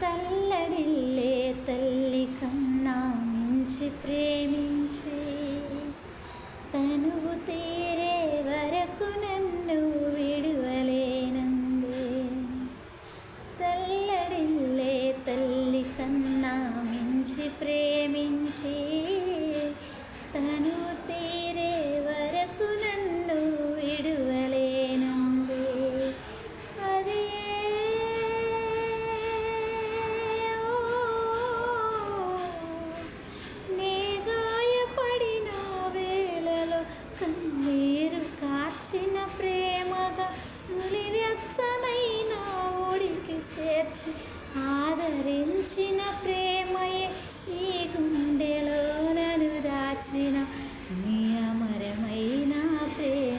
తల్లడిల్లే తల్లి కన్నా మించి ప్రేమించి తనువు తీరే వరకు నన్ను విడువలేనందే. తల్లడిల్లే తల్లి కన్నా మించి ప్రేమించి తనువు తీరే వరకు నన్ను విడువలేనందే. అది నే గాయపడిన వేళలో కన్నీరు కార్చిన ప్రేమగా నులివెచ్చనైన ఒడికి చేర్చి ఆదరించిన ప్రేమయే నీ గుండెలో నన్ను దాచిన నీ అమరమైన ప్రేమ.